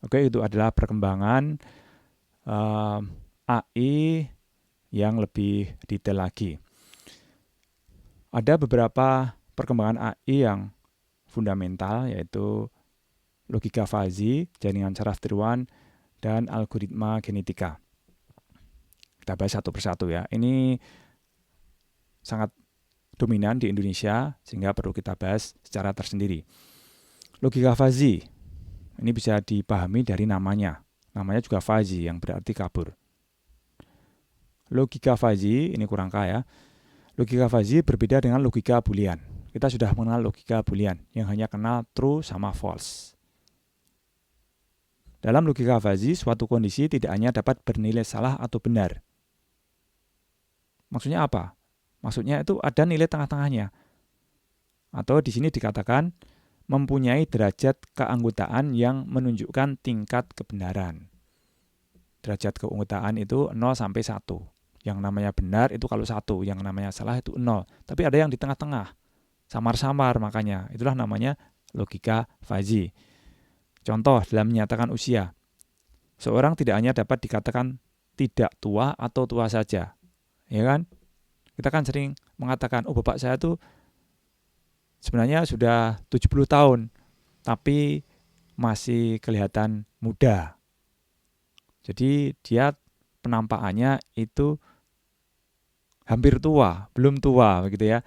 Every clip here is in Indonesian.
Oke, itu adalah perkembangan AI yang lebih detail lagi. Ada beberapa perkembangan AI yang fundamental, yaitu logika fuzzy, jaringan saraf tiruan, dan algoritma genetika. Kita bahas satu persatu ya. Ini sangat dominan di Indonesia sehingga perlu kita bahas secara tersendiri. Logika fuzzy ini bisa dipahami dari namanya. Namanya juga fuzzy yang berarti kabur. Logika fuzzy ini kurang kaya. Logika fuzzy berbeda dengan logika boolean. Kita sudah mengenal logika boolean yang hanya kenal true sama false. Dalam logika fuzzy, suatu kondisi tidak hanya dapat bernilai salah atau benar. Maksudnya apa? Maksudnya itu ada nilai tengah-tengahnya. Atau di sini dikatakan mempunyai derajat keanggotaan yang menunjukkan tingkat kebenaran. Derajat keanggotaan itu 0 sampai 1. Yang namanya benar itu kalau 1, yang namanya salah itu 0. Tapi ada yang di tengah-tengah. Samar-samar makanya. Itulah namanya logika fuzzy. Contoh dalam menyatakan usia. Seorang tidak hanya dapat dikatakan tidak tua atau tua saja. Ya kan? Kita kan sering mengatakan, oh bapak saya tuh sebenarnya sudah 70 tahun, tapi masih kelihatan muda. Jadi dia penampakannya itu hampir tua, belum tua begitu ya.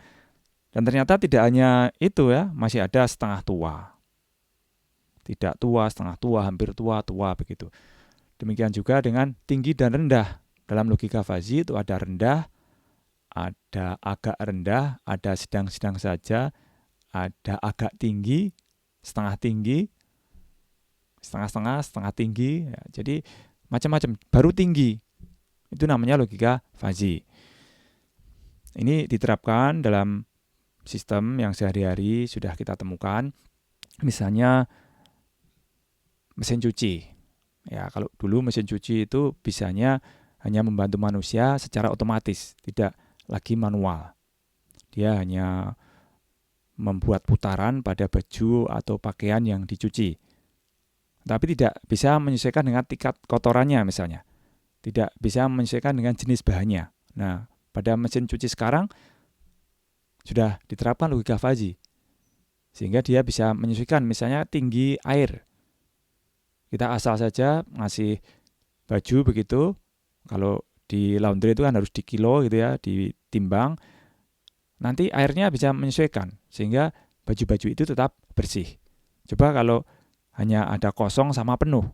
Dan ternyata tidak hanya itu ya, masih ada setengah tua. Tidak tua, setengah tua, hampir tua, tua begitu. Demikian juga dengan tinggi dan rendah. Dalam logika fuzzy itu ada rendah, ada agak rendah, ada sedang-sedang saja, ada agak tinggi, setengah tinggi, setengah-setengah, setengah tinggi. Ya, jadi macam-macam. Baru tinggi. Itu namanya logika fuzzy. Ini diterapkan dalam sistem yang sehari-hari sudah kita temukan. Misalnya mesin cuci. Ya, kalau dulu mesin cuci itu bisanya hanya membantu manusia secara otomatis, tidak lagi manual. Dia hanya membuat putaran pada baju atau pakaian yang dicuci. Tapi tidak bisa menyesuaikan dengan tingkat kotorannya misalnya. Tidak bisa menyesuaikan dengan jenis bahannya. Nah, pada mesin cuci sekarang sudah diterapkan logika fuzzy. Sehingga dia bisa menyesuaikan misalnya tinggi air. Kita asal saja ngasih baju begitu. Kalau di laundry itu kan harus dikilo gitu ya, ditimbang. Nanti airnya bisa menyesuaikan sehingga baju-baju itu tetap bersih. Coba kalau hanya ada kosong sama penuh.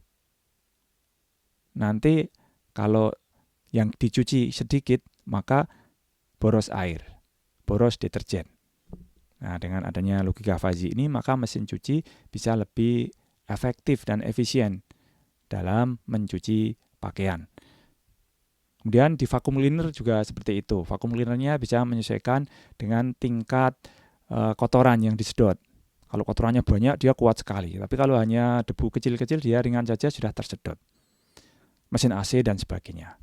Nanti kalau yang dicuci sedikit, maka boros air, boros deterjen. Nah, dengan adanya logika fuzzy ini, maka mesin cuci bisa lebih efektif dan efisien dalam mencuci pakaian. Kemudian di vacuum cleaner juga seperti itu. Vacuum cleanernya bisa menyesuaikan dengan tingkat kotoran yang disedot. Kalau kotorannya banyak, dia kuat sekali. Tapi kalau hanya debu kecil-kecil, dia ringan saja sudah tersedot. Mesin AC dan sebagainya.